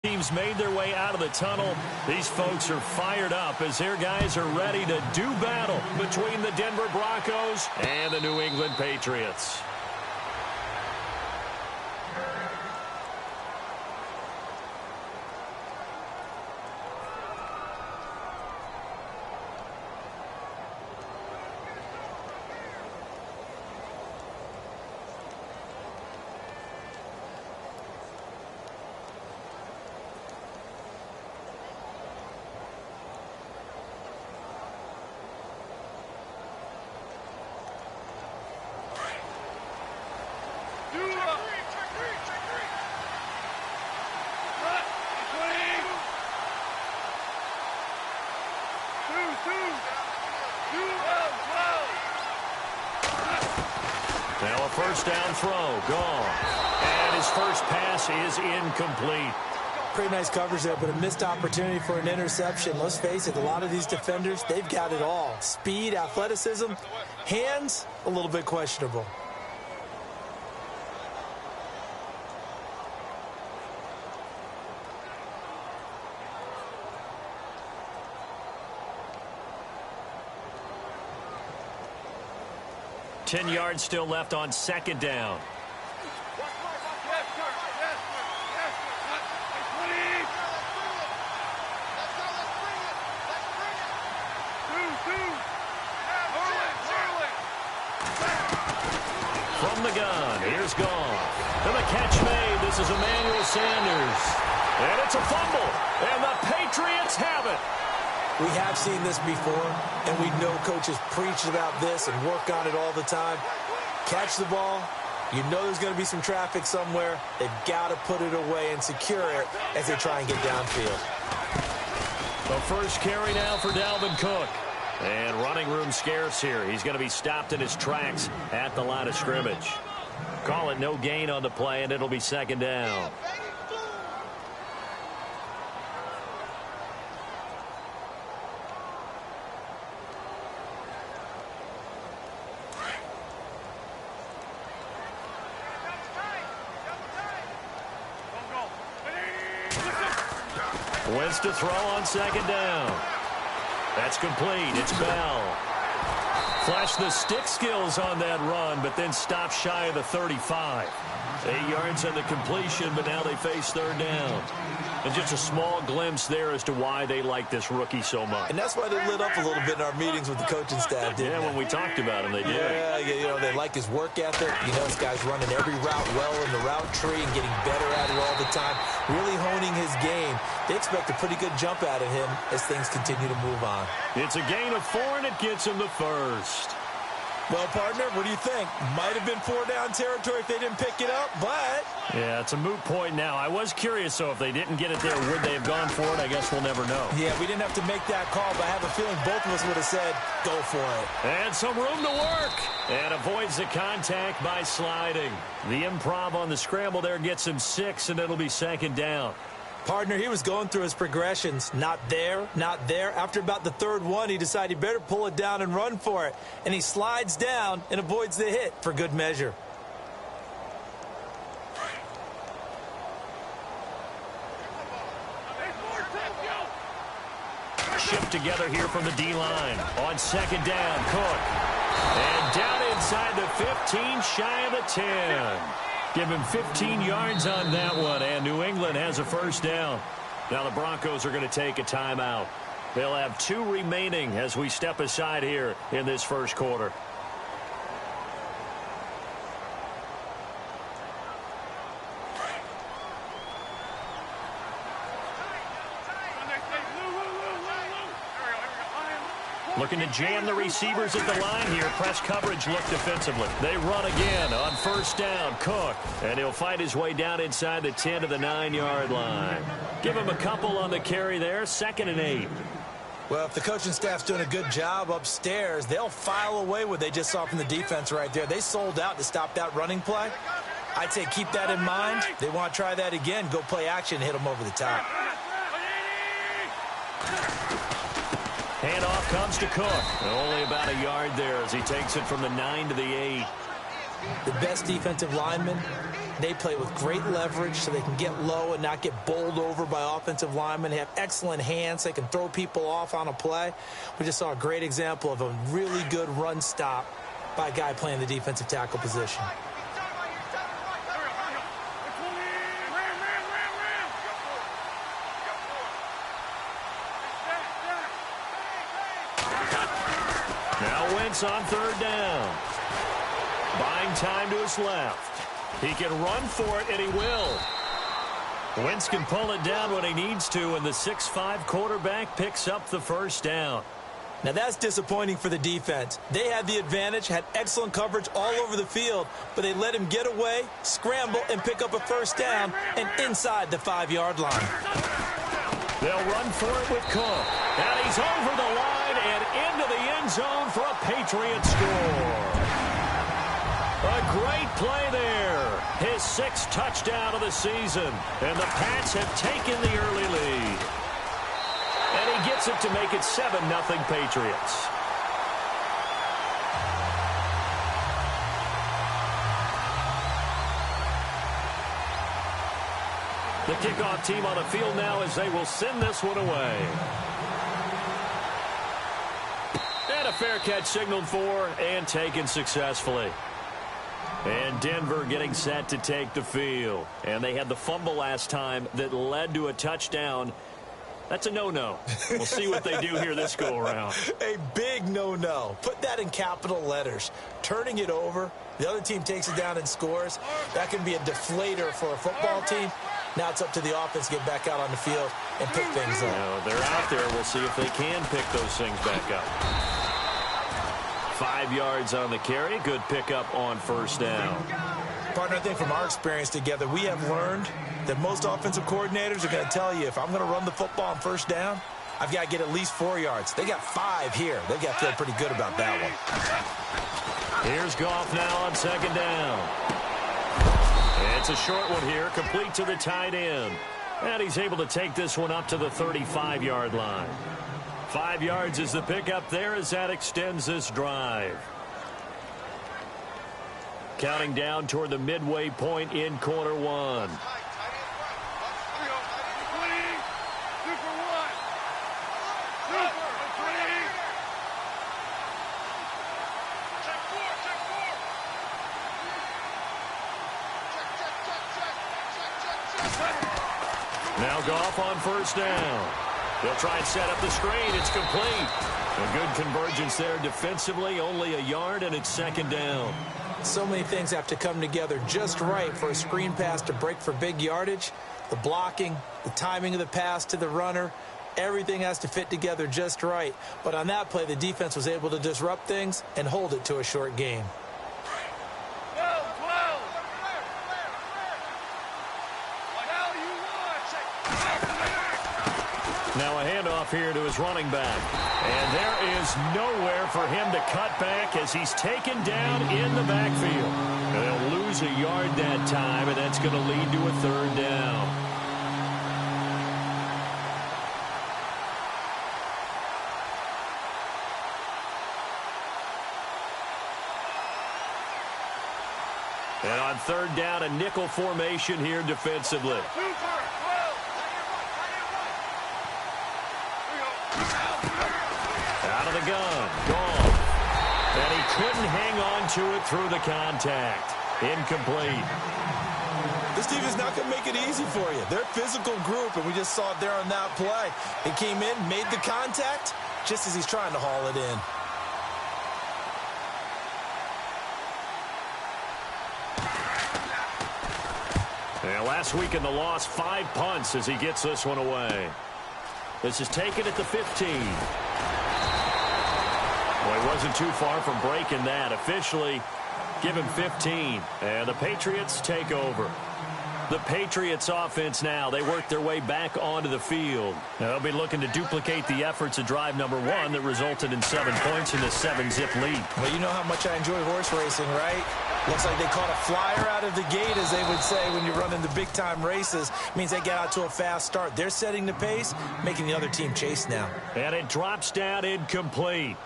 Teams made their way out of the tunnel. These folks are fired up as their guys are ready to do battle between the Denver Broncos and the New England Patriots. Now a first down throw, gone. And his first pass is incomplete. Pretty nice coverage there, but a missed opportunity for an interception. Let's face it, a lot of these defenders, they've got it all. Speed, athleticism, hands, a little bit questionable. Ten yards still left on second down. From the gun, here's Goff. And the catch made. This is Emmanuel Sanders. And it's a fumble. And the Patriots have it. We have seen this before, and we know coaches preach about this and work on it all the time. Catch the ball. You know there's going to be some traffic somewhere. They've got to put it away and secure it as they try and get downfield. The first carry now for Dalvin Cook. And running room scarce here. He's going to be stopped in his tracks at the line of scrimmage. Call it no gain on the play, and it'll be second down. Wentz to throw on second down. That's complete. It's Bell. Flashed the stick skills on that run, but then stopped shy of the 35. 8 yards on the completion, but now they face third down. And just a small glimpse there as to why they like this rookie so much. And that's why they lit up a little bit in our meetings with the coaching staff, didn't they? When we talked about him, they did. Yeah, you know, they like his work ethic. You know, this guy's running every route well in the route tree and getting better at it all the time, really honing his game. They expect a pretty good jump out of him as things continue to move on. It's a gain of 4, and it gets him the first. Well, partner, what do you think? Might have been 4-down territory if they didn't pick it up, but... Yeah, it's a moot point now. I was curious, so if they didn't get it there, would they have gone for it? I guess we'll never know. Yeah, we didn't have to make that call, but I have a feeling both of us would have said, go for it. And some room to work. And avoids the contact by sliding. The improv on the scramble there gets him 6, and it'll be second down. Partner, he was going through his progressions. Not there, not there. After about the third one, he decided he better pull it down and run for it. And he slides down and avoids the hit for good measure. Shift together here from the D-line. On second down, Cook. And down inside the 15, shy of the 10. Give him 15 yards on that one, and New England has a first down. Now the Broncos are going to take a timeout. They'll have 2 remaining as we step aside here in this first quarter. Looking to jam the receivers at the line here. Press coverage look defensively. They run again on first down. Cook. And he'll fight his way down inside the 10 to the 9-yard line. Give him a couple on the carry there. 2nd and 8. Well, if the coaching staff's doing a good job upstairs, they'll file away what they just saw from the defense right there. They sold out to stop that running play. I'd say keep that in mind. They want to try that again. Go play action, hit them over the top. Handoff comes to Cook. Only about a yard there as he takes it from the 9 to the 8. The best defensive linemen, They play with great leverage so they can get low and not get bowled over by offensive linemen. They have excellent hands. They can throw people off on a play. We just saw a great example of a really good run stop by a guy playing the defensive tackle position. Now Wentz on third down. Buying time to his left. He can run for it, and he will. Wentz can pull it down when he needs to, and the 6'5" quarterback picks up the first down. Now that's disappointing for the defense. They had the advantage, had excellent coverage all over the field, but they let him get away, scramble, and pick up a first down, and inside the 5-yard line. They'll run for it with Cook. And he's over the line and into the end zone for a Patriot score. A great play there. His 6th touchdown of the season. And the Pats have taken the early lead. And he gets it to make it 7-0 Patriots. The kickoff team on the field now as they will send this one away. And a fair catch signaled for and taken successfully. And Denver getting set to take the field. And they had the fumble last time that led to a touchdown. That's a no-no. We'll see what they do here this go-around. A big no-no. Put that in capital letters. Turning it over, the other team takes it down and scores. That can be a deflator for a football team. Now it's up to the offense to get back out on the field and pick things up. Now, they're out there. We'll see if they can pick those things back up. 5 yards on the carry. Good pickup on first down. Partner, I think from our experience together, we have learned that most offensive coordinators are going to tell you, if I'm going to run the football on first down, I've got to get at least 4 yards. They got 5 here. They've got to feel pretty good about that one. Here's Goff now on second down. It's a short one here, complete to the tight end. And he's able to take this one up to the 35-yard line. 5 yards is the pickup there as that extends this drive. Counting down toward the midway point in quarter one. Now Goff on first down. They'll try and set up the screen. It's complete. A good convergence there defensively. Only a yard, and it's second down. So many things have to come together just right for a screen pass to break for big yardage. The blocking, the timing of the pass to the runner, everything has to fit together just right. But on that play, the defense was able to disrupt things and hold it to a short game. Now a handoff here to his running back. And there is nowhere for him to cut back as he's taken down in the backfield. They'll lose a yard that time, and that's going to lead to a third down. And on third down, a nickel formation here defensively. Out of the gun, gone. And he couldn't hang on to it through the contact. Incomplete. This team is not going to make it easy for you. They're a physical group, and we just saw it there on that play. He came in, made the contact, just as he's trying to haul it in. And last week in the loss, 5 punts as he gets this one away. This is taken at the 15. Well, he wasn't too far from breaking that. Officially, give him 15. And the Patriots take over. The Patriots offense now, they work their way back onto the field. They'll be looking to duplicate the efforts of drive number 1 that resulted in 7 points in the 7-zip lead. Well, you know how much I enjoy horse racing, right? Looks like they caught a flyer out of the gate, as they would say when you're running the big-time races. Means they get out to a fast start. They're setting the pace, making the other team chase now. And it drops down incomplete.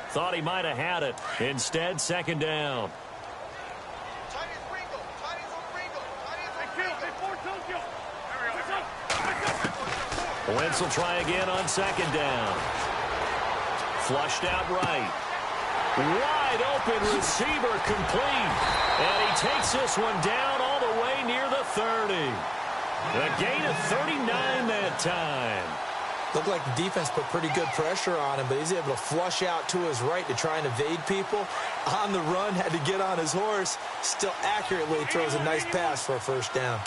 Thought he might have had it. Instead, second down. Wentz will try again on second down. Flushed out right. Wide open receiver complete. And he takes this one down all the way near the 30. A gain of 39 that time. Looked like the defense put pretty good pressure on him, but he's able to flush out to his right to try and evade people. On the run, had to get on his horse. Still accurately throws a nice pass for a first down.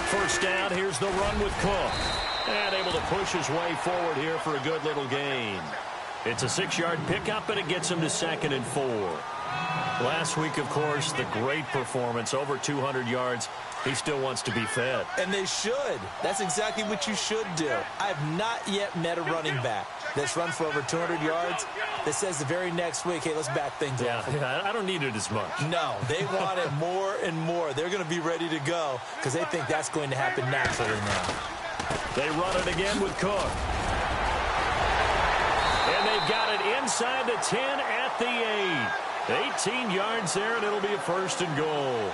First down, here's the run with Cook. And able to push his way forward here for a good little gain. It's a 6-yard pickup, and it gets him to 2nd and 4. Last week, of course, the great performance, over 200 yards. He still wants to be fed. And they should. That's exactly what you should do. I have not yet met a running back that's run for over 200 yards that says the very next week, hey, let's back things off. Yeah, I don't need it as much. No, they want it more and more. They're going to be ready to go because they think that's going to happen naturally now. They run it again with Cook. And they've got it inside the 10 at the 8. 18 yards there, and it'll be a 1st and goal.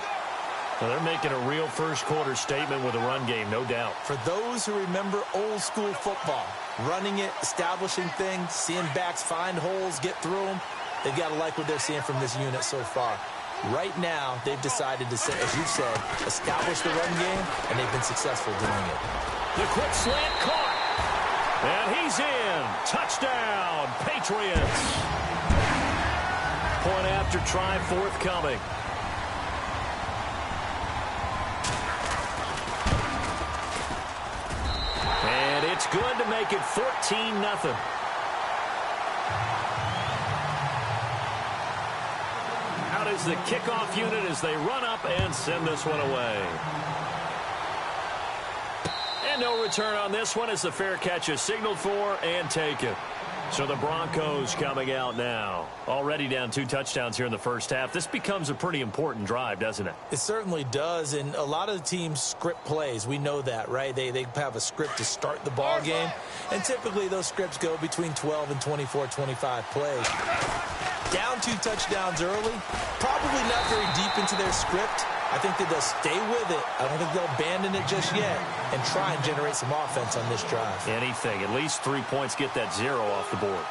Well, they're making a real first-quarter statement with a run game, no doubt. For those who remember old-school football, running it, establishing things, seeing backs find holes, get through them, they've got to like what they're seeing from this unit so far. Right now, they've decided to, as you said, establish the run game, and they've been successful doing it. The quick slant caught. And he's in. Touchdown, Patriots. Point after try forthcoming. And it's good to make it 14-0. Out is the kickoff unit as they run up and send this one away. And no return on this one as the fair catch is signaled for and taken. So the Broncos coming out now. Already down 2 touchdowns here in the first half. This becomes a pretty important drive, doesn't it? It certainly does, and a lot of the teams script plays. We know that, right? They have a script to start the ball game, and typically those scripts go between 12 and 24, 25 plays. Down 2 touchdowns early, probably not very deep into their script. I think that they'll stay with it. I don't think they'll abandon it just yet and try and generate some offense on this drive. Anything. At least 3 points, get that 0 off the board.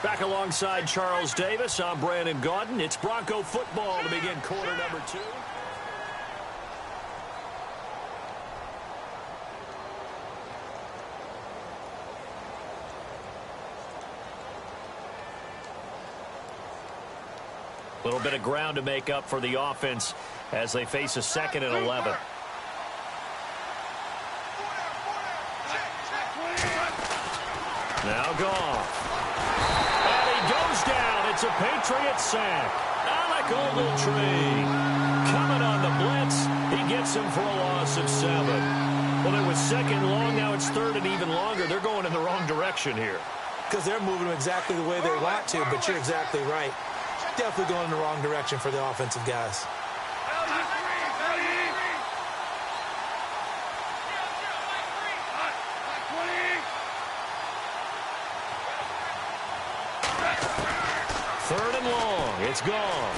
Back alongside Charles Davis, I'm Brandon Gaudin. It's Bronco football to begin quarter number 2. A little bit of ground to make up for the offense as they face a 2nd and 11. Now Goff. Goes down. It's a Patriot sack. Alec Ogletree coming on the blitz. He gets him for a loss of 7. Well, it was 2nd long. Now it's 3rd and even longer. They're going in the wrong direction here. Because they're moving them exactly the way they want to, but you're exactly right. Definitely going in the wrong direction for the offensive guys. Third and long. It's gone.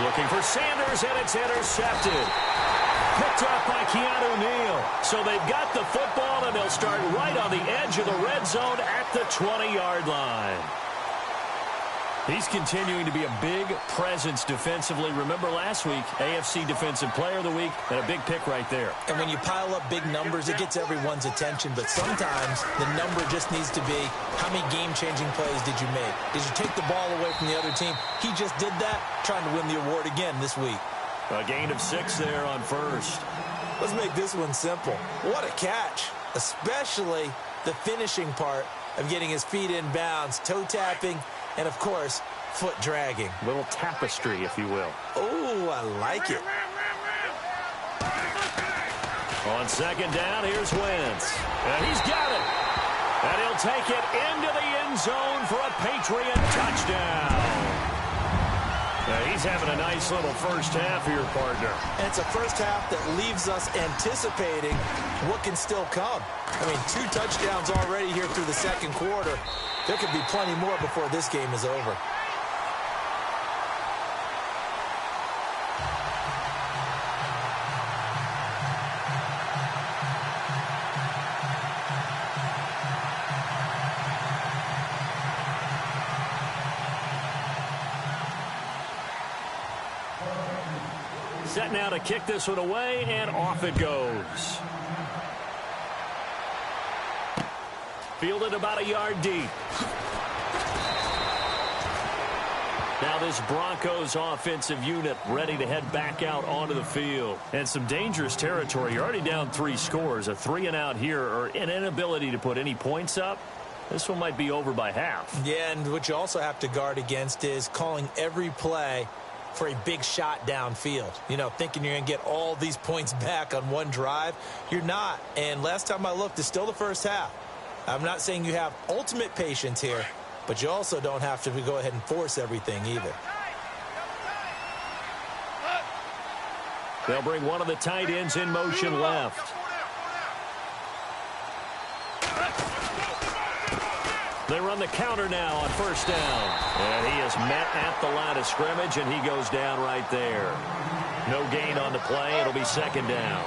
Looking for Sanders, and it's intercepted. Picked up by Keanu Neal. So they've got the football, and they'll start right on the edge of the red zone at the 20-yard line. He's continuing to be a big presence defensively. Remember last week, AFC Defensive Player of the Week, and a big pick right there. And when you pile up big numbers, it gets everyone's attention. But sometimes the number just needs to be, how many game-changing plays did you make? Did you take the ball away from the other team? He just did that, trying to win the award again this week. A gain of 6 there on first. Let's make this one simple. What a catch, especially the finishing part of getting his feet in bounds, toe tapping, and, of course, foot dragging. Little tapestry, if you will. Oh, I like it. On second down, here's Wentz. And he's got it. And he'll take it into the end zone for a Patriot touchdown. He's having a nice little first half here, partner. And it's a first half that leaves us anticipating what can still come. I mean, 2 touchdowns already here through the second quarter. There could be plenty more before this game is over. Set now to kick this one away, and off it goes. Fielded about a yard deep. Now this Broncos offensive unit ready to head back out onto the field. And some dangerous territory. You're already down 3 scores. A 3-and-out here, or an inability to put any points up. This one might be over by half. Yeah, and what you also have to guard against is calling every play for a big shot downfield. You know, thinking you're going to get all these points back on one drive. You're not. And last time I looked, it's still the first half. I'm not saying you have ultimate patience here, but you also don't have to go ahead and force everything either. They'll bring one of the tight ends in motion left. They run the counter now on first down. And he is met at the line of scrimmage, and he goes down right there. No gain on the play. It'll be second down.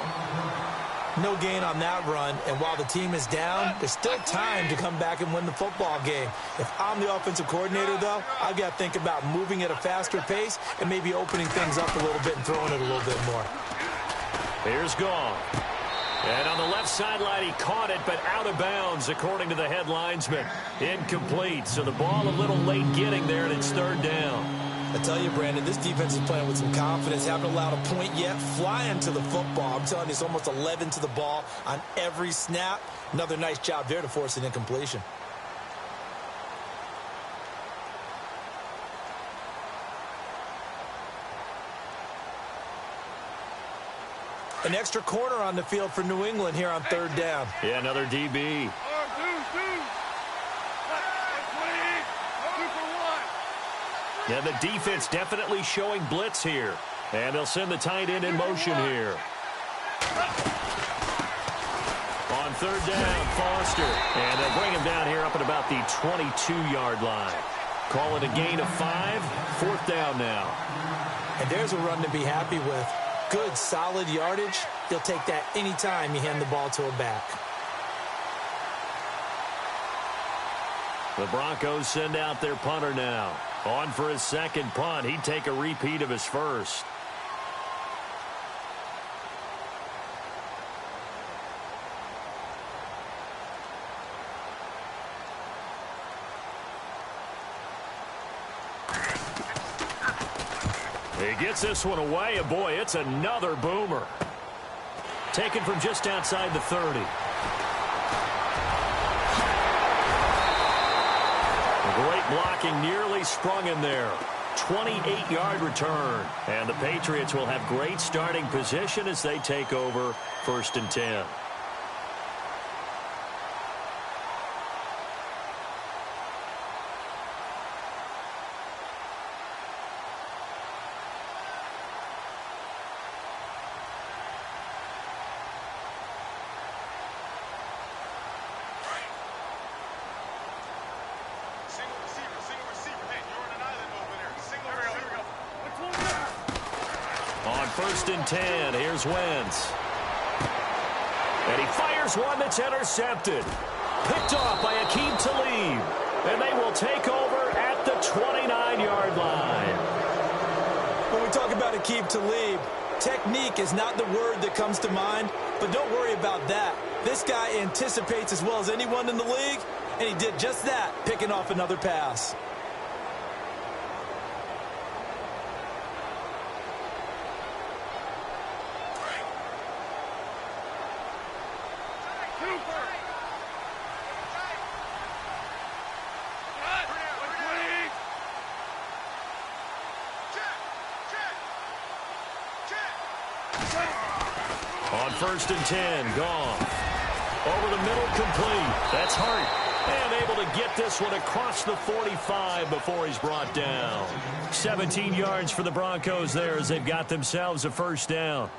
No gain on that run, and while the team is down, there's still time to come back and win the football game. If I'm the offensive coordinator, though, I've got to think about moving at a faster pace and maybe opening things up a little bit and throwing it a little bit more. Here's Gone. And on the left sideline, he caught it, but out of bounds, according to the head linesman. Incomplete, so the ball a little late getting there, and it's third down. I tell you, Brandon, this defense is playing with some confidence. Haven't allowed a point yet. Flying to the football. I'm telling you, it's almost 11 to the ball on every snap. Another nice job there to force an incompletion. An extra corner on the field for New England here on third down. Yeah, another DB. Yeah, the defense definitely showing blitz here. And they'll send the tight end in motion here. On third down, Foster. And they'll bring him down here up at about the 22-yard line. Call it a gain of 5. Fourth down now. And there's a run to be happy with. Good, solid yardage. You'll take that anytime you hand the ball to a back. The Broncos send out their punter now. On for his second punt. He'd take a repeat of his first. He gets this one away, and boy, it's another boomer. Taken from just outside the 30. Great blocking, nearly sprung him there. 28-yard return. And the Patriots will have great starting position as they take over first and 10. First and 10. Here's Wentz. And he fires one that's intercepted. Picked off by Aqib Talib. And they will take over at the 29-yard line. When we talk about Aqib Talib, technique is not the word that comes to mind, but don't worry about that. This guy anticipates as well as anyone in the league, and he did just that, picking off another pass. On first and 10. Goff. Over the middle, complete. That's Hart. And able to get this one across the 45 before he's brought down. 17 yards for the Broncos there as they've got themselves a first down.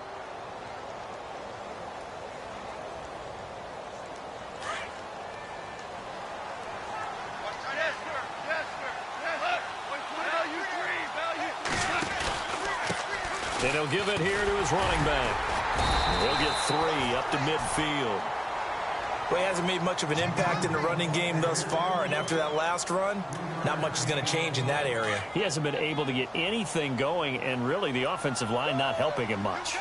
And he'll give it here to his running back. He'll get 3 up to midfield. Well, he hasn't made much of an impact in the running game thus far, and after that last run, not much is going to change in that area. He hasn't been able to get anything going, and really the offensive line not helping him much.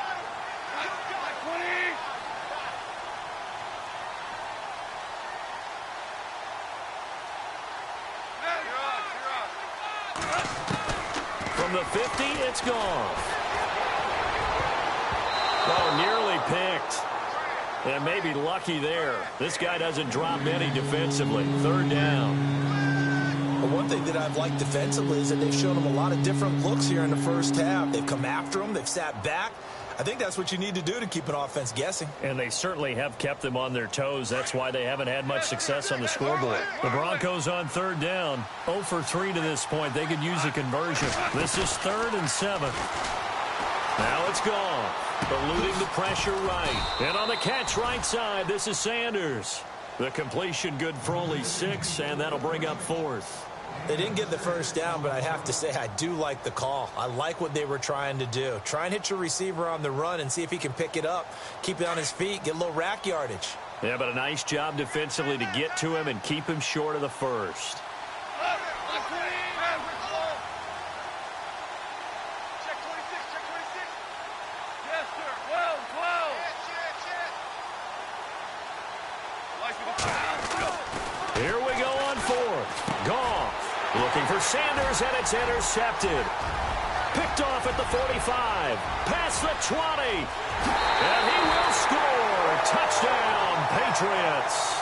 From the 50, it's gone. Oh, nearly picked. And maybe lucky there. This guy doesn't drop many defensively. Third down. Well, one thing that I've liked defensively is that they've shown him a lot of different looks here in the first half. They've come after him. They've sat back. I think that's what you need to do to keep an offense guessing. And they certainly have kept them on their toes. That's why they haven't had much success on the scoreboard. The Broncos on third down. 0 for 3 to this point. They could use a conversion. This is 3rd and 7. Now it's gone. Eluding the pressure right. And on the catch right side, this is Sanders. The completion good for only 6, and that'll bring up 4th. They didn't get the first down, but I have to say I do like the call. I like what they were trying to do. Try and hit your receiver on the run and see if he can pick it up, keep it on his feet, get a little rack yardage. Yeah, but a nice job defensively to get to him and keep him short of the first. Here we go on 4th. Goff looking for Sanders, and it's intercepted. Picked off at the 45. Past the 20. And he will score. Touchdown, Patriots.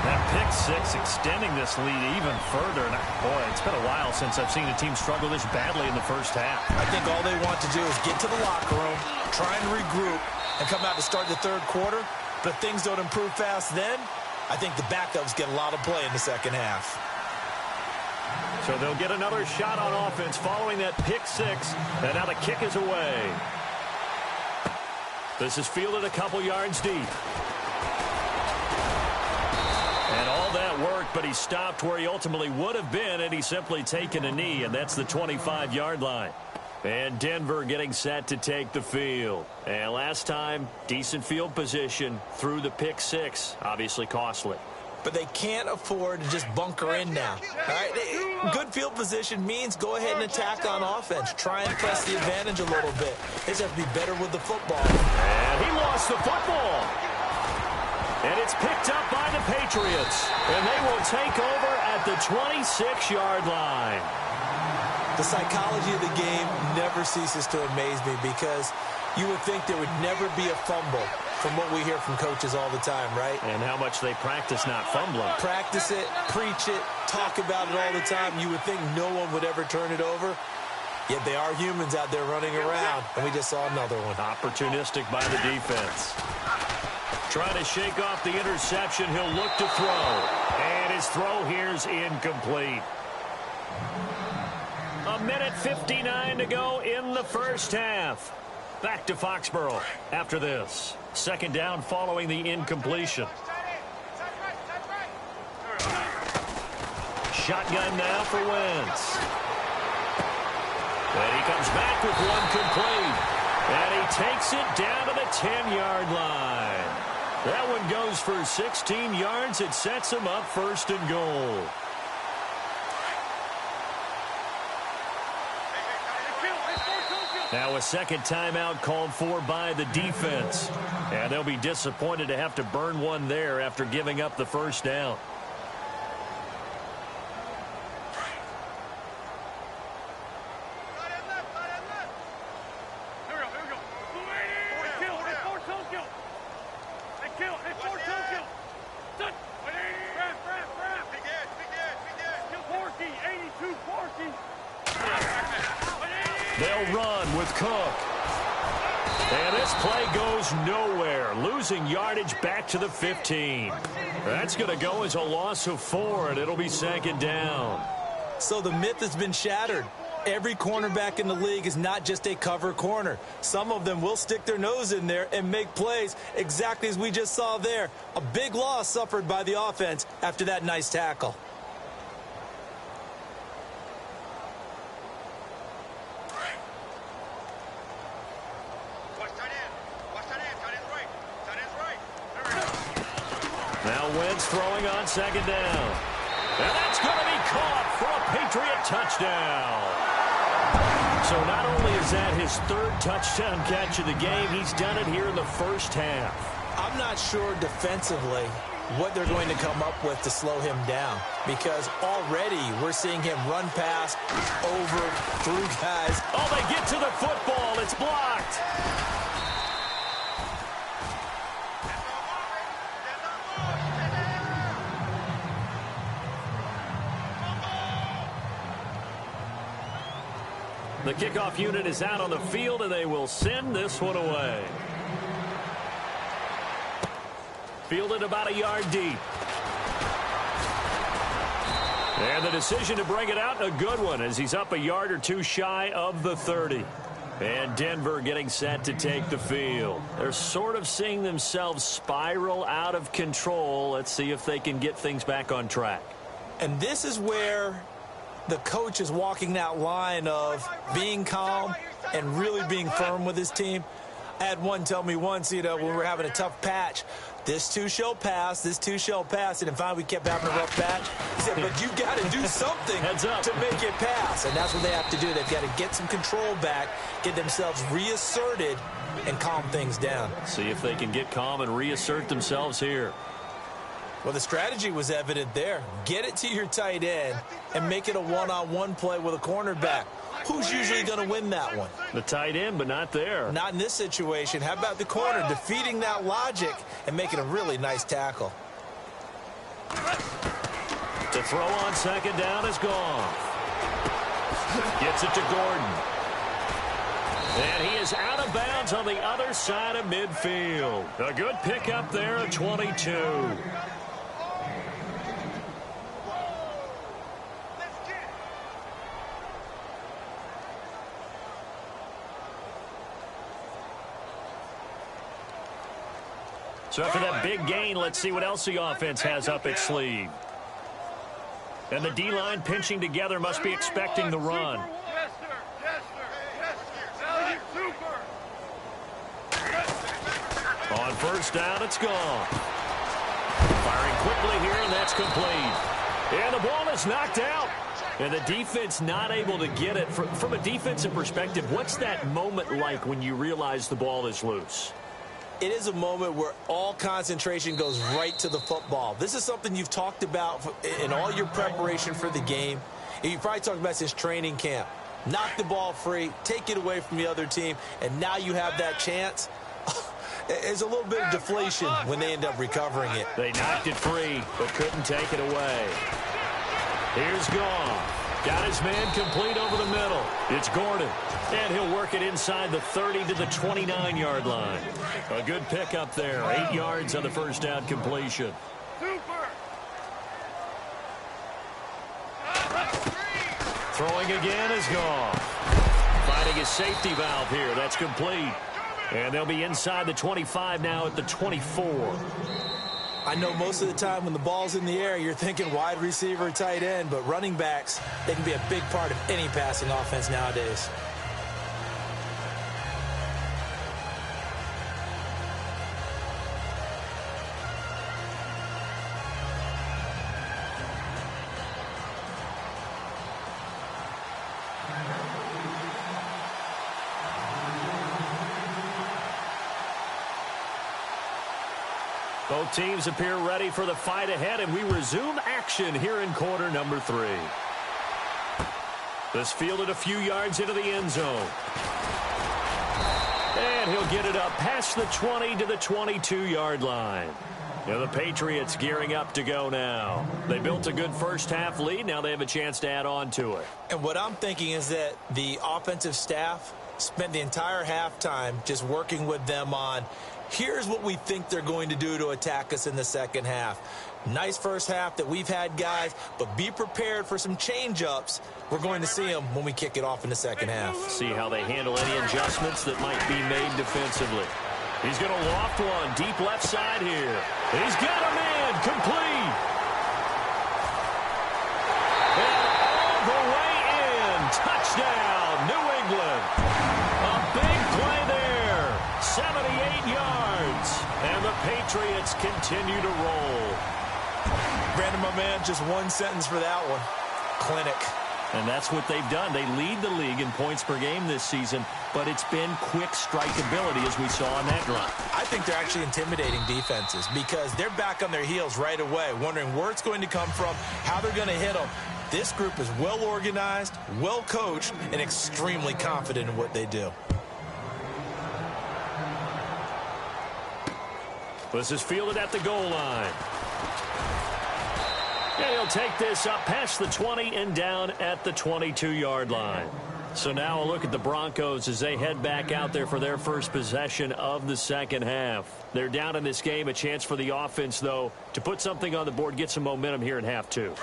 That pick 6 extending this lead even further. And boy, it's been a while since I've seen a team struggle this badly in the first half. I think all they want to do is get to the locker room, try and regroup, and come out to start the third quarter. But if things don't improve fast then, I think the backups get a lot of play in the second half. So they'll get another shot on offense following that pick 6. And now the kick is away. This is fielded a couple yards deep. And all that worked, but he stopped where he ultimately would have been, and he's simply taken a knee, and that's the 25-yard line. And Denver getting set to take the field. And last time, decent field position through the pick 6. Obviously costly. But they can't afford to just bunker in now. All right? Good field position means go ahead and attack on offense. Try and press the advantage a little bit. They just have to be better with the football. And he lost the football. And it's picked up by the Patriots. And they will take over at the 26-yard line. The psychology of the game never ceases to amaze me because you would think there would never be a fumble from what we hear from coaches all the time, right? And how much they practice not fumbling. Practice it, preach it, talk about it all the time. You would think no one would ever turn it over. Yet they are humans out there running around, and we just saw another one. Opportunistic by the defense. Trying to shake off the interception. He'll look to throw. And his throw here's incomplete. 1:59 to go in the first half. Back to Foxborough after this. Second down following the incompletion. Shotgun now for Wentz. And he comes back with one complete. And he takes it down to the 10-yard line. That one goes for 16 yards. It sets him up 1st and goal. Now a second timeout called for by the defense. And they'll be disappointed to have to burn one there after giving up the first down. They'll run with Cook. And this play goes nowhere, losing yardage back to the 15. That's going to go as a loss of 4, and it'll be second down. So the myth has been shattered. Every cornerback in the league is not just a cover corner. Some of them will stick their nose in there and make plays exactly as we just saw there. A big loss suffered by the offense after that nice tackle. Now Wentz throwing on second down. And that's going to be caught for a Patriot touchdown. So not only is that his 3rd touchdown catch of the game, he's done it here in the first half. I'm not sure defensively what they're going to come up with to slow him down, because already we're seeing him run past, over, through guys. Oh, they get to the football. It's blocked. The kickoff unit is out on the field, and they will send this one away. Fielded about a yard deep. And the decision to bring it out, a good one, as he's up a yard or two shy of the 30. And Denver getting set to take the field. They're sort of seeing themselves spiral out of control. Let's see if they can get things back on track. And this is where the coach is walking that line of being calm and really being firm with his team. I had one tell me once, when we were having a tough patch, this too shall pass, this too shall pass. And finally, we kept having a rough patch. He said, but you got to do something to make it pass. And that's what they have to do. They've got to get some control back, get themselves reasserted, and calm things down. See if they can get calm and reassert themselves here. Well, the strategy was evident there. Get it to your tight end and make it a one-on-one play with a cornerback. Who's usually going to win that one? The tight end, but not there. Not in this situation. How about the corner defeating that logic and making a really nice tackle? To throw on second down is gone. Gets it to Gordon. And he is out of bounds on the other side of midfield. A good pickup there at 22. So after that big gain, let's see what else the offense has up its sleeve. And the D-line pinching together must be expecting the run. On first down, it's gone. Firing quickly here, and that's complete. And the ball is knocked out. And the defense not able to get it. From a defensive perspective, what's that moment like when you realize the ball is loose? It is a moment where all concentration goes right to the football. This is something you've talked about in all your preparation for the game. And you probably talked about since training camp. Knock the ball free, take it away from the other team, and now you have that chance. There's a little bit of deflation when they end up recovering it. They knocked it free, but couldn't take it away. Here's Goff. Got his man complete over the middle. It's Gordon. And he'll work it inside the 30 to the 29-yard line. A good pickup there. 8 yards on the first down completion. Throwing again is Goff. Finding his safety valve here. That's complete. And they'll be inside the 25 now at the 24. I know most of the time when the ball's in the air, you're thinking wide receiver, tight end, but running backs, they can be a big part of any passing offense nowadays. Both teams appear ready for the fight ahead, and we resume action here in quarter number 3. This fielded a few yards into the end zone. And he'll get it up past the 20 to the 22-yard line. Now the Patriots gearing up to go now. They built a good first-half lead. Now they have a chance to add on to it. And what I'm thinking is that the offensive staff spent the entire halftime just working with them on, here's what we think they're going to do to attack us in the second half. Nice first half that we've had, guys, but be prepared for some change-ups. We're going to see them when we kick it off in the second half. See how they handle any adjustments that might be made defensively. He's going to loft one deep left side here. He's got a man complete. And all the way in. Touchdown, New England. A big play there. 78 yards. And the Patriots continue to roll. Brandon, my man, just one sentence for that one. Clinic. And that's what they've done. They lead the league in points per game this season, but it's been quick strike ability as we saw on that drive. I think they're actually intimidating defenses because they're back on their heels right away, wondering where it's going to come from, how they're going to hit them. This group is well organized, well coached, and extremely confident in what they do. This is fielded at the goal line. And he'll take this up past the 20 and down at the 22-yard line. So now a look at the Broncos as they head back out there for their first possession of the second half. They're down in this game. A chance for the offense, though, to put something on the board, get some momentum here in half two.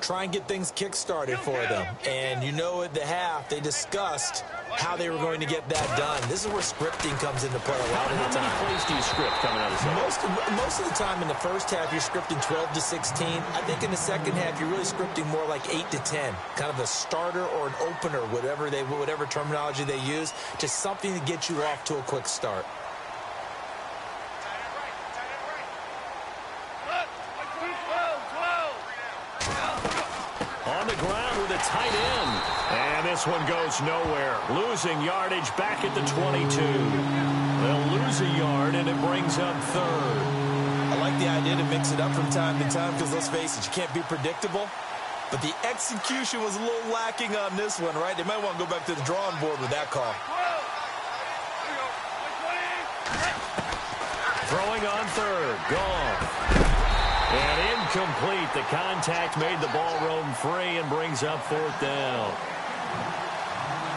Try and get things kick-started for them. And you know at the half, they discussed how they were going to get that done. This is where scripting comes into play a lot of the time. How many plays do you script coming out of the second? Most of the time in the first half, you're scripting 12 to 16. I think in the second half, you're really scripting more like 8 to 10. Kind of a starter or an opener, whatever terminology they use. Just something to get you off to a quick start. On the ground with a tight end. And this one goes nowhere. Losing yardage back at the 22. They'll lose a yard, and it brings up third. I like the idea to mix it up from time to time because, let's face it, you can't be predictable. But the execution was a little lacking on this one, right? They might want to go back to the drawing board with that call. Throwing on third. Gone. And incomplete. The contact made the ball roam free and brings up fourth down.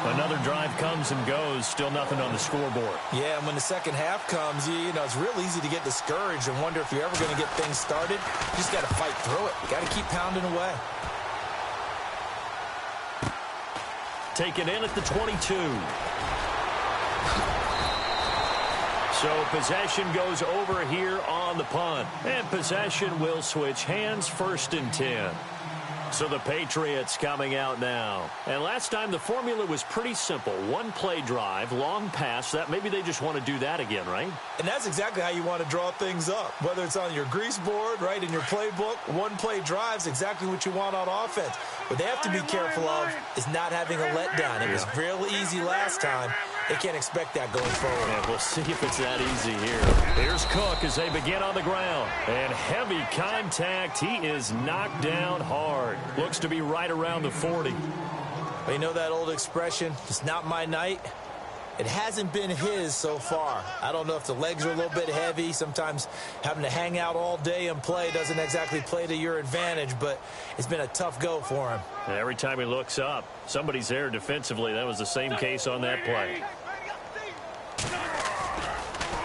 Another drive comes and goes. Still nothing on the scoreboard. Yeah, and when the second half comes, you know, it's real easy to get discouraged and wonder if you're ever going to get things started. You just got to fight through it. Got to keep pounding away. Taken in at the 22. So possession goes over here on the punt. And possession will switch hands, 1st and 10. So the Patriots coming out now. And last time the formula was pretty simple. One play drive, long pass. That maybe they just want to do that again, right? And that's exactly how you want to draw things up. Whether it's on your grease board, right, in your playbook, one play drive's exactly what you want on offense. What they have to be careful of is not having a letdown. It was real easy last time. They can't expect that going forward. And we'll see if it's that easy here. Here's Cook as they begin on the ground. And heavy contact. He is knocked down hard. Looks to be right around the 40. Well, you know that old expression, it's not my night? It hasn't been his so far. I don't know if the legs are a little bit heavy. Sometimes having to hang out all day and play doesn't exactly play to your advantage, but it's been a tough go for him. And every time he looks up, somebody's there defensively. That was the same case on that play.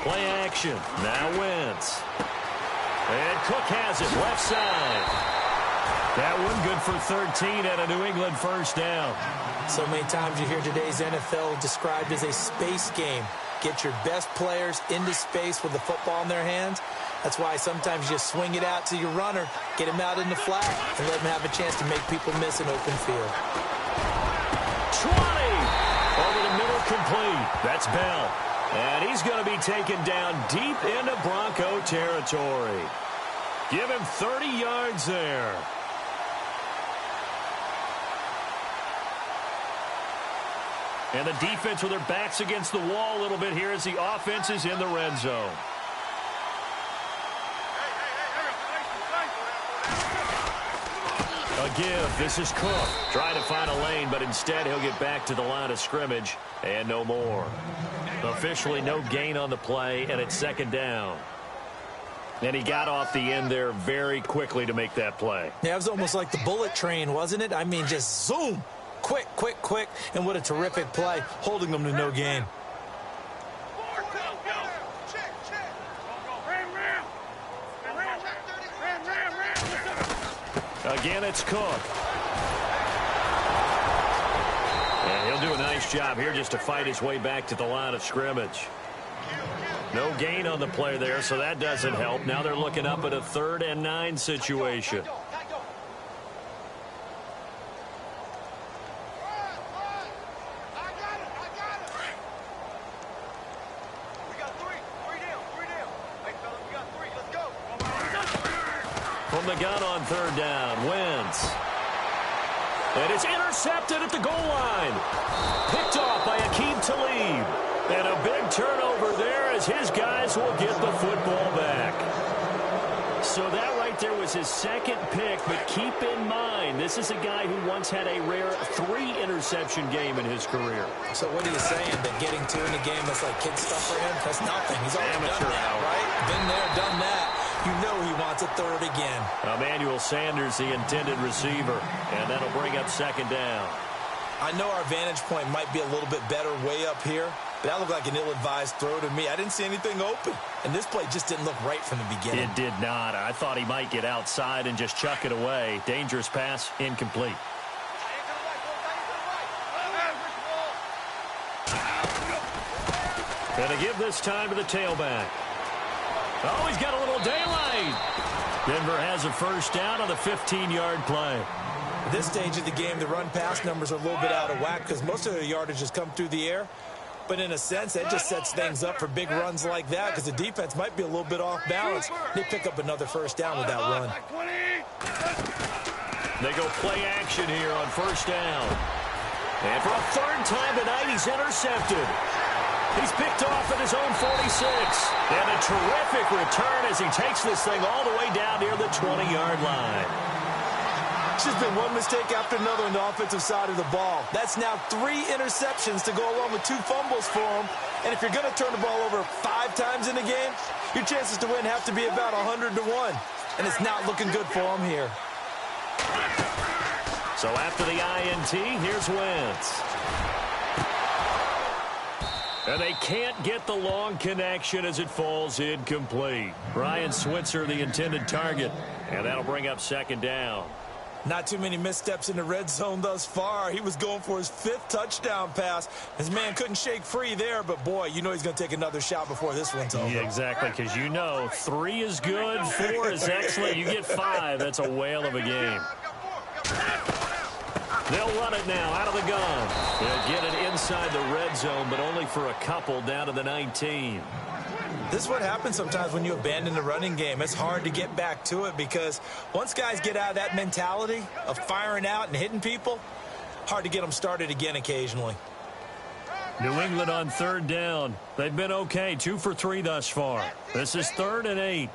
Play action. Now Wentz. And Cook has it left side. That one good for 13 and a New England first down. So many times you hear today's NFL described as a space game. Get your best players into space with the football in their hands. That's why sometimes you swing it out to your runner, get him out in the flat, and let him have a chance to make people miss an open field. 20! Over the middle, complete. That's Bell. And he's going to be taken down deep into Bronco territory. Give him 30 yards there. And the defense with their backs against the wall a little bit here as the offense is in the red zone. A give. This is Cook. Trying to find a lane, but instead he'll get back to the line of scrimmage and no more. Officially no gain on the play, and it's second down. And he got off the end there very quickly to make that play. Yeah, it was almost like the bullet train, wasn't it? I mean, just zoom. Quick, quick, quick, and what a terrific play, holding them to no gain. Again, it's Cook. And he'll do a nice job here just to fight his way back to the line of scrimmage. No gain on the play there, so that doesn't help. Now they're looking up at a 3rd and 9 situation. From the gun on 3rd down, Wentz. And it's intercepted at the goal line. Picked off by Akeem Talib. And a big turnover there as his guys will get the football back. So that right there was his 2nd pick, but keep in mind, this is a guy who once had a rare 3-interception game in his career. So what are you saying, that getting 2 in a game, that's like kid stuff for him? That's nothing. He's already done that, right? Been there, done that. You know he wants a 3rd again. Emmanuel Sanders, the intended receiver, and that'll bring up 2nd down. I know our vantage point might be a little bit better way up here, but that looked like an ill-advised throw to me. I didn't see anything open, and this play just didn't look right from the beginning. It did not. I thought he might get outside and just chuck it away. Dangerous pass, incomplete. And to give this time to the tailback. Oh, he's got a little daylight. Denver has a 1st down on the 15-yard play. At this stage of the game, the run-pass numbers are a little bit out of whack because most of their yardage has come through the air. But in a sense, that just sets things up for big runs like that because the defense might be a little bit off balance. They pick up another 1st down with that run. They go play action here on 1st down. And for a 3rd time tonight, he's intercepted. He's picked off at his own 46. And a terrific return as he takes this thing all the way down near the 20-yard line. It's just been one mistake after another on the offensive side of the ball. That's now 3 interceptions to go along with 2 fumbles for him. And if you're going to turn the ball over 5 times in a game, your chances to win have to be about 100 to 1. And it's not looking good for him here. So after the INT, here's Wentz. And they can't get the long connection as it falls incomplete. Ryan Switzer, the intended target. And that'll bring up 2nd down. Not too many missteps in the red zone thus far. He was going for his 5th touchdown pass. His man couldn't shake free there, but boy, you know he's going to take another shot before this one's over. Yeah, exactly, because you know 3 is good, 4 is excellent. You get 5, that's a whale of a game. They'll run it now out of the gun. They'll get it inside the red zone, but only for a couple down to the 19. This is what happens sometimes when you abandon the running game. It's hard to get back to it because once guys get out of that mentality of firing out and hitting people, hard to get them started again occasionally. New England on 3rd down. They've been okay, 2 for 3 thus far. This is 3rd and 8.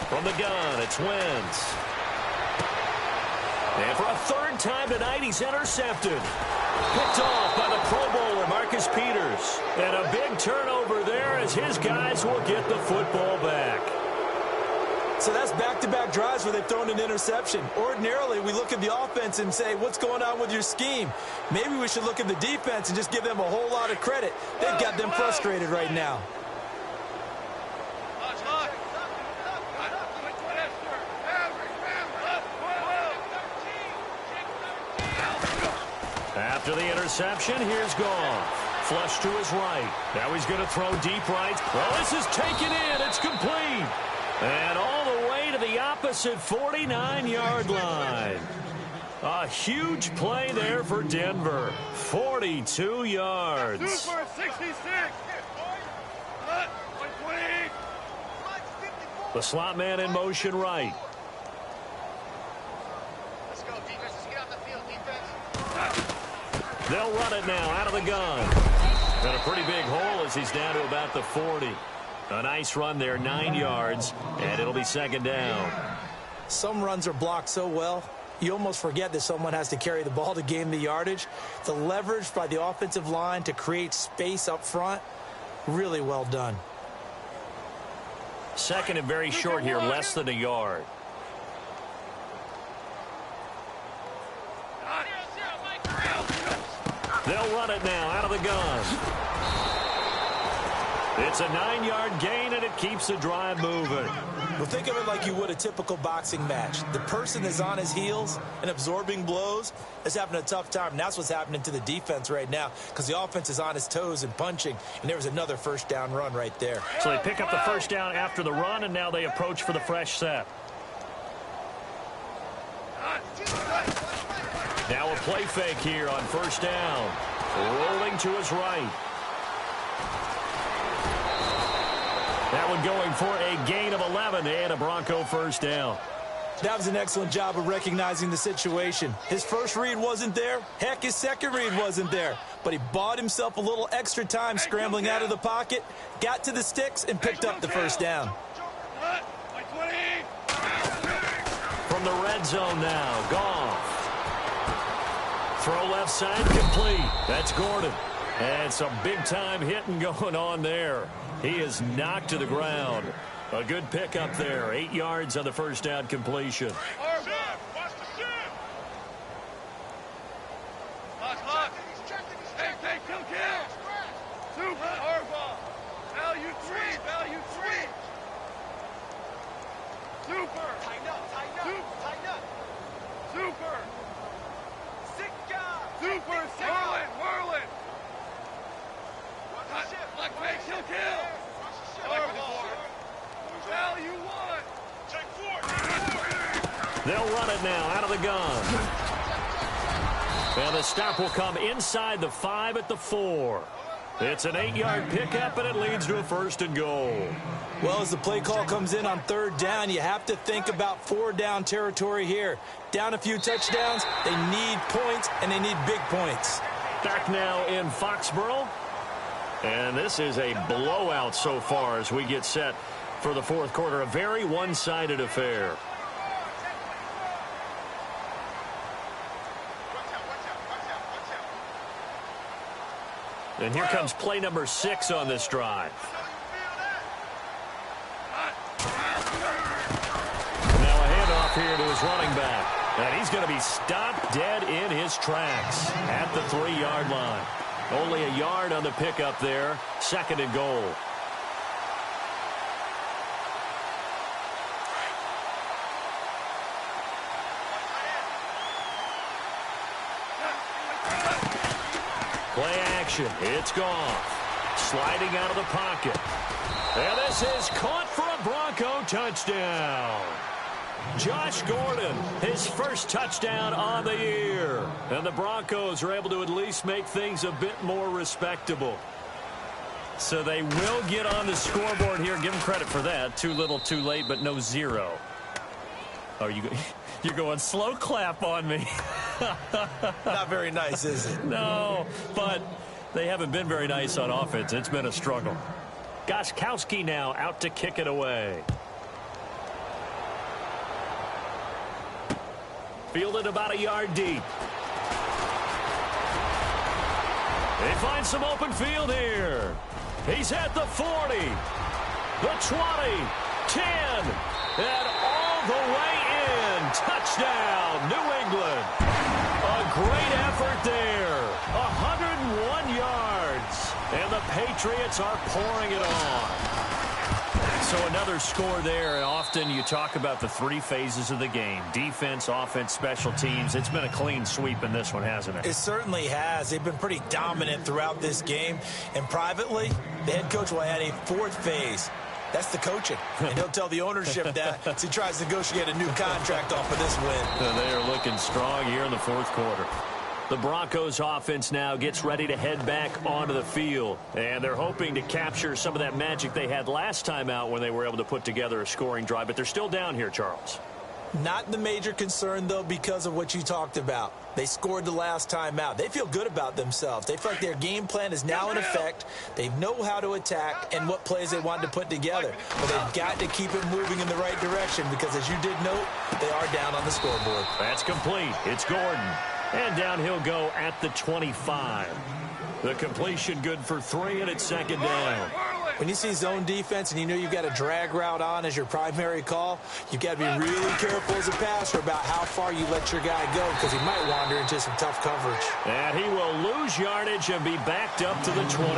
From the gun, it's Wentz. And for a 3rd time tonight, he's intercepted. Picked off by the Pro Bowler, Marcus Peters. And a big turnover there as his guys will get the football back. So that's back-to-back drives where they've thrown an interception. Ordinarily, we look at the offense and say, what's going on with your scheme? Maybe we should look at the defense and just give them a whole lot of credit. They've got them frustrated right now. After the interception, here's Goff. Flush to his right. Now he's going to throw deep right. Well, this is taken in. It's complete. And all the way to the opposite 49-yard line. A huge play there for Denver. 42 yards. Super 66. The slot man in motion right. Let's go, defense. Let's get out the field, defense. They'll run it now out of the gun. And a pretty big hole as he's down to about the 40. A nice run there, 9 yards, and it'll be 2nd down. Some runs are blocked so well, you almost forget that someone has to carry the ball to gain the yardage. The leverage by the offensive line to create space up front, really well done. Second and very short here, less than a yard. They'll run it now out of the gun. It's a 9-yard gain, and it keeps the drive moving. Well, think of it like you would a typical boxing match. The person is on his heels and absorbing blows is having a tough time. And that's what's happening to the defense right now because the offense is on his toes and punching. And there was another first down run right there. So they pick up the first down after the run, and now they approach for the fresh set. Now a play fake here on first down. Rolling to his right. That one going for a gain of 11 and a Bronco first down. That was an excellent job of recognizing the situation. His first read wasn't there. Heck, his second read wasn't there. But he bought himself a little extra time scrambling out of the pocket, got to the sticks, and picked up the first down. From the red zone now, Goff. Throw left side complete. That's Gordon. And some big-time hitting going on there. He is knocked to the ground. A good pickup there. 8 yards on the first down completion. They'll run it now out of the gun. And the stop will come inside the 5 at the 4. It's an 8-yard pickup, and it leads to a first and goal. Well, as the play call comes in on third down, you have to think about 4-down territory here. Down a few touchdowns, they need points, and they need big points. Back now in Foxborough. And this is a blowout so far as we get set for the fourth quarter. A very one-sided affair. And here comes play number 6 on this drive. Now a handoff here to his running back. And he's going to be stopped dead in his tracks at the 3-yard line. Only a yard on the pickup there. Second and goal. Play action. It's Goff. Sliding out of the pocket. And this is caught for a Bronco touchdown. Josh Gordon, his first touchdown on the year. And the Broncos are able to at least make things a bit more respectable. So they will get on the scoreboard here. Give them credit for that. Too little, too late, but no 0. Oh, you're going slow clap on me. Not very nice, is it? No, but they haven't been very nice on offense. It's been a struggle. Gostkowski now out to kick it away. Fielded about a yard deep. They find some open field here. He's at the 40, the 20, 10, and all the way in. Touchdown, New England. A great effort there. 101 yards. And the Patriots are pouring it on. So another score there, and often you talk about the 3 phases of the game. Defense, offense, special teams. It's been a clean sweep in this one, hasn't it? It certainly has. They've been pretty dominant throughout this game. And privately, the head coach will add a 4th phase. That's the coaching. And he'll tell the ownership that as he tries to negotiate a new contract off of this win. They are looking strong here in the fourth quarter. The Broncos offense now gets ready to head back onto the field. And they're hoping to capture some of that magic they had last time out when they were able to put together a scoring drive. But they're still down here, Charles. Not the major concern, though, because of what you talked about. They scored the last time out. They feel good about themselves. They feel like their game plan is now in effect. They know how to attack and what plays they want to put together. But they've got to keep it moving in the right direction because, as you did note, they are down on the scoreboard. That's complete. It's Gordon. And down he'll go at the 25. The completion good for 3, and it's second down. When you see zone defense and you know you've got a drag route on as your primary call, you've got to be really careful as a passer about how far you let your guy go because he might wander into some tough coverage. And he will lose yardage and be backed up to the 24.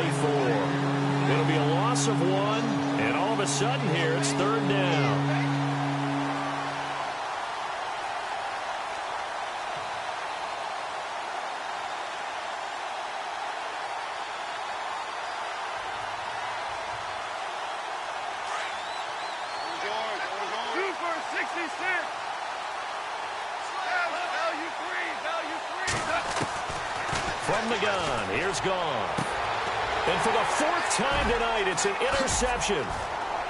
It'll be a loss of 1, and all of a sudden here it's 3rd down. From the gun, here's gone. And for the 4th time tonight, it's an interception.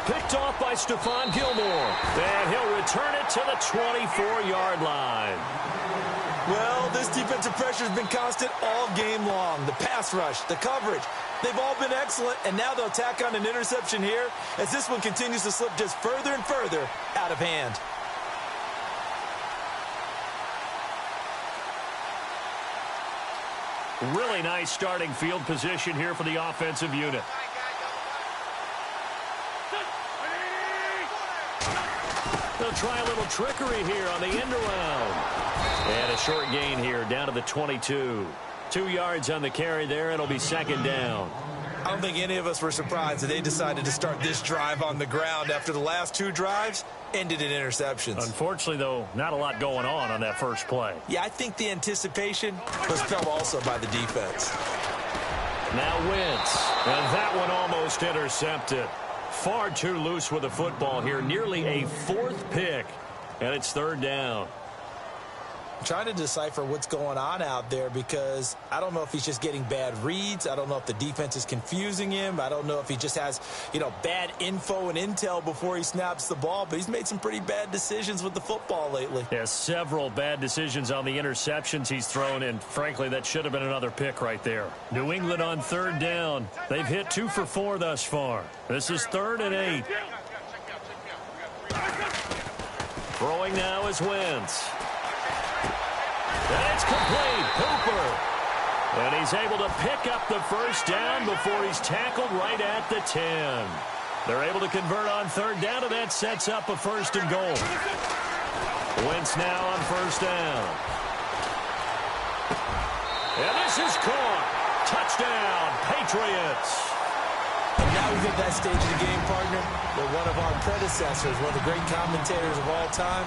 Picked off by Stephon Gilmore. And he'll return it to the 24-yard line. Well, this defensive pressure has been constant all game long. The pass rush, the coverage, they've all been excellent. And now they'll tack on an interception here as this one continues to slip just further and further out of hand. Really nice starting field position here for the offensive unit. They'll try a little trickery here on the end around. And a short gain here down to the 22. 2 yards on the carry there. It'll be 2nd down. I don't think any of us were surprised that they decided to start this drive on the ground after the last 2 drives ended in interceptions. Unfortunately, though, not a lot going on that first play. Yeah, I think the anticipation was felt also by the defense. Now Wentz, and that one almost intercepted. Far too loose with the football here. Nearly a 4th pick, and it's 3rd down. I'm trying to decipher what's going on out there because I don't know if he's just getting bad reads. I don't know if the defense is confusing him. I don't know if he just has, bad info and intel before he snaps the ball. But he's made some pretty bad decisions with the football lately. Yeah, several bad decisions on the interceptions he's thrown, and frankly, that should have been another pick right there. New England on 3rd down. They've hit 2 for 4 thus far. This is 3rd and 8. Throwing now is Wentz. And it's complete. Hooper. And he's able to pick up the 1st down before he's tackled right at the 10. They're able to convert on 3rd down, and that sets up a 1st and goal. Wentz now on 1st down. And this is caught. Touchdown, Patriots. And now we've hit that stage of the game, partner, where one of our predecessors, one of the great commentators of all time,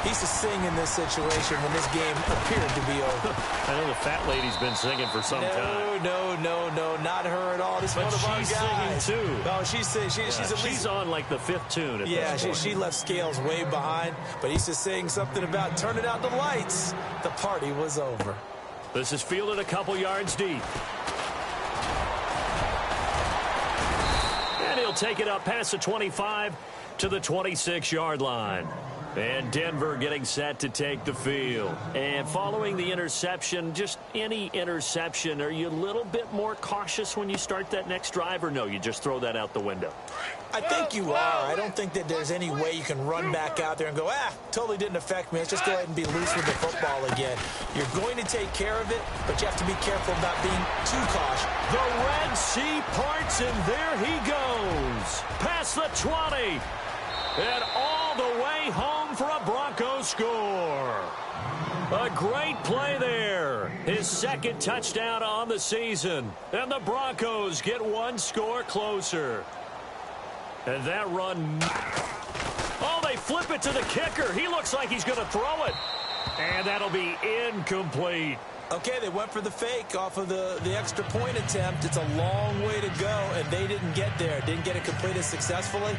he used to sing in this situation when this game appeared to be over. I know the fat lady's been singing for some time. No, not her at all. This is one of our guys. She's singing, too. No, she's on like the 5th tune. She left Scales way behind, but he's just saying something about turning out the lights. The party was over. This is fielded a couple yards deep. And he'll take it up past the 25 to the 26-yard line. And Denver getting set to take the field. And following the interception, just any interception, are you a little bit more cautious when you start that next drive, or no, you just throw that out the window? I think you are. I don't think that there's any way you can run back out there and go, totally didn't affect me. Let's just go ahead and be loose with the football again. You're going to take care of it, but you have to be careful about being too cautious. The Red Sea parts, and there he goes. Past the 20. And all the way home for a Broncos score. A great play there. His 2nd touchdown on the season. And the Broncos get 1 score closer. And that run... Oh, they flip it to the kicker. He looks like he's going to throw it. And that'll be incomplete. Okay, they went for the fake off of the extra point attempt. It's a long way to go, and they didn't get there. Didn't get it completed successfully.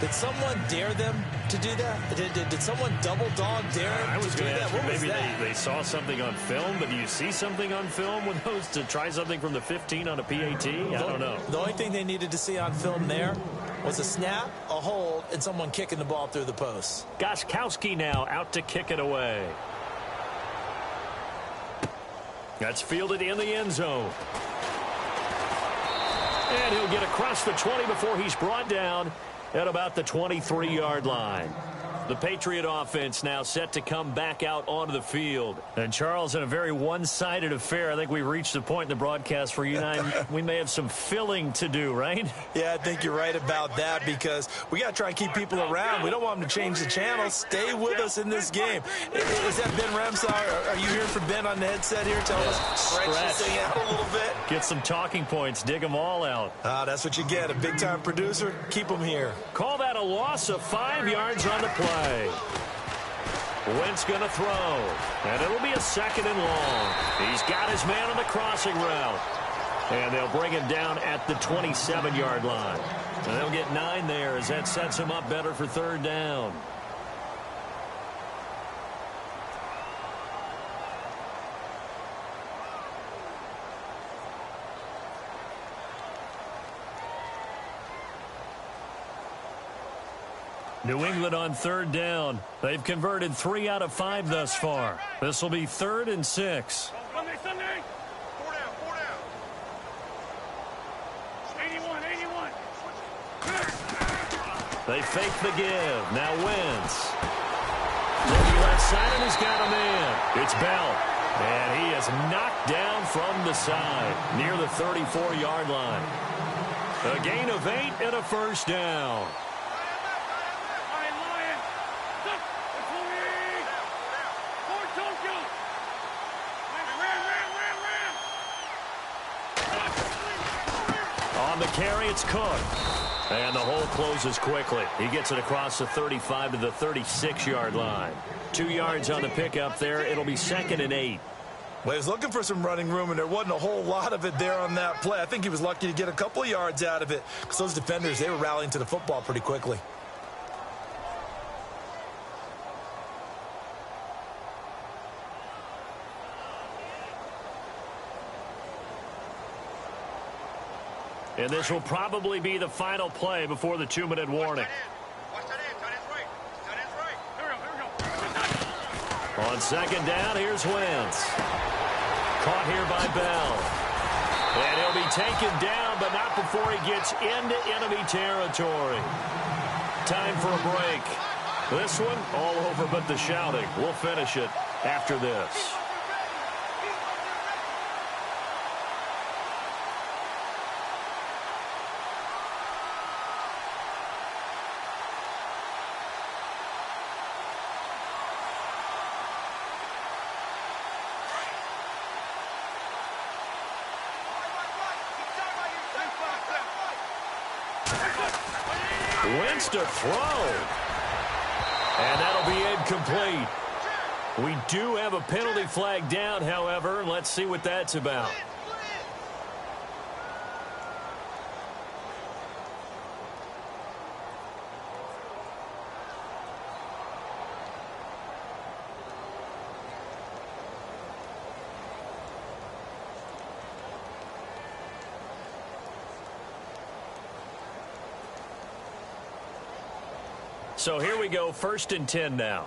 Did someone dare them to do that? Did someone double dog dare them to do that? What was maybe that? they saw something on film, but do you see something on film with those to try something from the 15 on a PAT? I don't know. The only thing they needed to see on film there was a snap, a hold, and someone kicking the ball through the post. Gostkowski now out to kick it away. That's fielded in the end zone. And he'll get across the 20 before he's brought down at about the 23-yard line. The Patriot offense now set to come back out onto the field. And, Charles, in a very one-sided affair, I think we reached the point in the broadcast where you and I, we may have some filling to do, right? Yeah, I think you're right about that because we got to try and keep people around. We don't want them to change the channel. Stay with us in this game. Is that Ben Ramsar? Are you hearing from Ben on the headset here? Tell us, stretch this thing out a little bit. Get some talking points. Dig them all out. That's what you get. A big-time producer. Keep them here. Call that a loss of 5 yards on the play. Wentz going to throw, and it'll be a 2nd and long. He's got his man on the crossing route, and they'll bring him down at the 27-yard line. And they'll get 9 there as that sets him up better for 3rd down. New England on 3rd down. They've converted 3 out of 5 thus far. This will be 3rd and 6. Sunday. 4 down. 81. They fake the give. Now Wentz. Looking left side, and he's got a man. It's Bell. And he is knocked down from the side near the 34-yard line. A gain of 8 and a 1st down. On the carry, it's Cook. And the hole closes quickly. He gets it across the 35 to the 36-yard line. 2 yards on the pickup there. It'll be 2nd and 8. Well, he was looking for some running room, and there wasn't a whole lot of it there on that play. I think he was lucky to get a couple of yards out of it because those defenders, they were rallying to the football pretty quickly. And this will probably be the final play before the 2-minute warning. Watch that in. Tight end's right. Here we go. On 2nd down, here's Wentz. Caught here by Bell. And he'll be taken down, but not before he gets into enemy territory. Time for a break. This one, all over but the shouting. We'll finish it after this. Wentz to throw. And that'll be incomplete. We do have a penalty flag down, however. Let's see what that's about. So here we go, 1st and 10 now.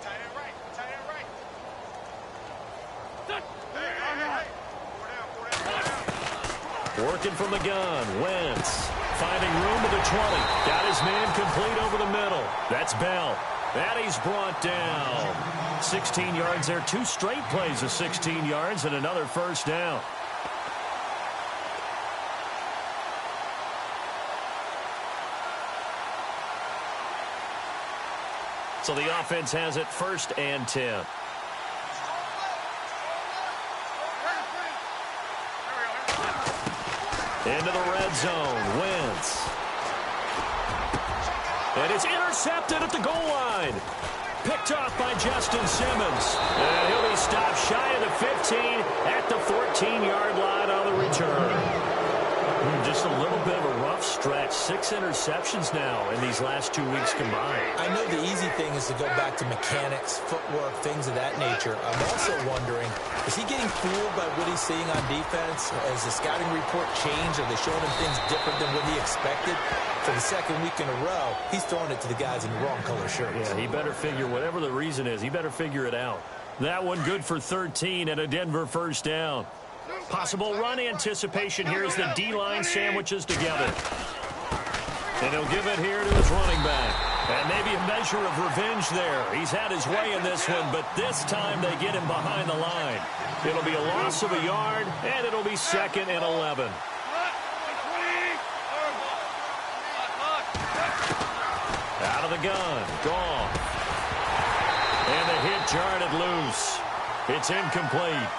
Tight end right. Hey. Working from the gun. Wentz finding room to the 20. Got his man complete over the middle. That's Bell. And he's brought down. 16 yards there. 2 straight plays of 16 yards and another 1st down. So the offense has it 1st and 10. Into the red zone. Wentz. And it's intercepted at the goal line. Picked off by Justin Simmons. And he'll be stopped shy of the 15 at the 14-yard line on the return. Just a little bit of a rough stretch. 6 interceptions now in these last 2 weeks combined. I know the easy thing is to go back to mechanics, footwork, things of that nature. I'm also wondering, is he getting fooled by what he's seeing on defense? Has the scouting report changed? Are they showing him things different than what he expected? For the 2nd week in a row, he's throwing it to the guys in the wrong color shirts. Yeah, he better figure, whatever the reason is, he better figure it out. That one good for 13 and a Denver 1st down. Possible run anticipation here as the D-line sandwiches together. And he'll give it here to his running back. And maybe a measure of revenge there. He's had his way in this one, but this time they get him behind the line. It'll be a loss of a yard, and it'll be 2nd and 11. Out of the gun. Gone. And the hit jarred it loose. It's incomplete.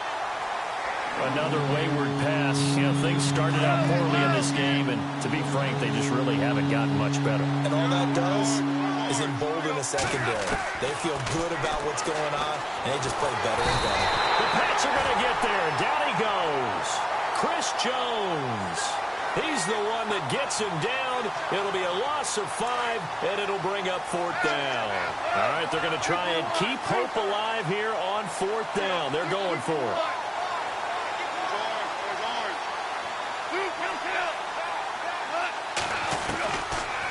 Another wayward pass. You know, things started out poorly in this game, and to be frank, they just really haven't gotten much better. And all that does is embolden the secondary. They feel good about what's going on, and they just play better and better. The Pats are going to get there. Down he goes. Chris Jones. He's the one that gets him down. It'll be a loss of 5, and it'll bring up 4th down. All right, they're going to try and keep hope alive here on 4th down. They're going for it.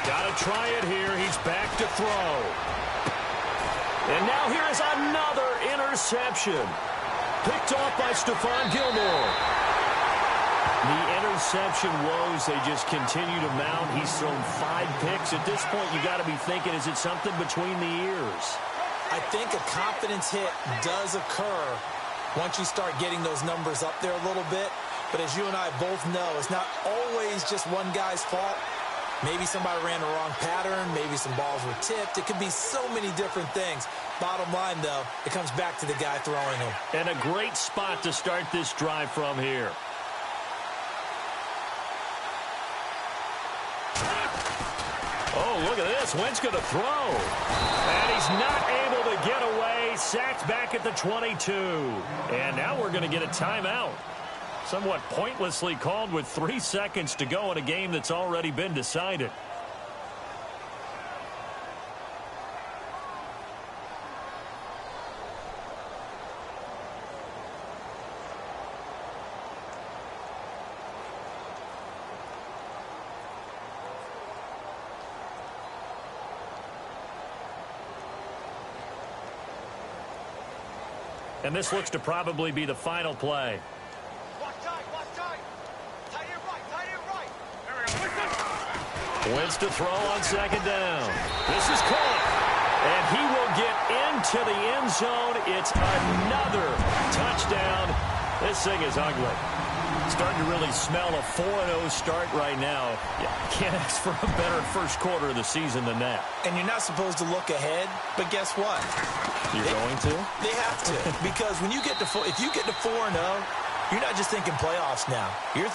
Got to try it here. He's back to throw. And now here is another interception. Picked off by Stephon Gilmore. The interception woes, they just continue to mount. He's thrown 5 picks. At this point, you got to be thinking, is it something between the ears? I think a confidence hit does occur once you start getting those numbers up there a little bit. But as you and I both know, it's not always just one guy's fault. Maybe somebody ran the wrong pattern. Maybe some balls were tipped. It could be so many different things. Bottom line, though, it comes back to the guy throwing them. And a great spot to start this drive from here. Oh, look at this. Wentz going to throw. And he's not able to get away. Sacked back at the 22. And now we're going to get a timeout. Somewhat pointlessly called with 3 seconds to go in a game that's already been decided. And this looks to probably be the final play. Wentz to throw on 2nd down. This is caught. And he will get into the end zone. It's another touchdown. This thing is ugly. Starting to really smell a 4-0 start right now. Yeah, can't ask for a better first quarter of the season than that. And you're not supposed to look ahead, but guess what? You're going to? They have to. Because when you get to if you get to 4-0, you're not just thinking playoffs now. You're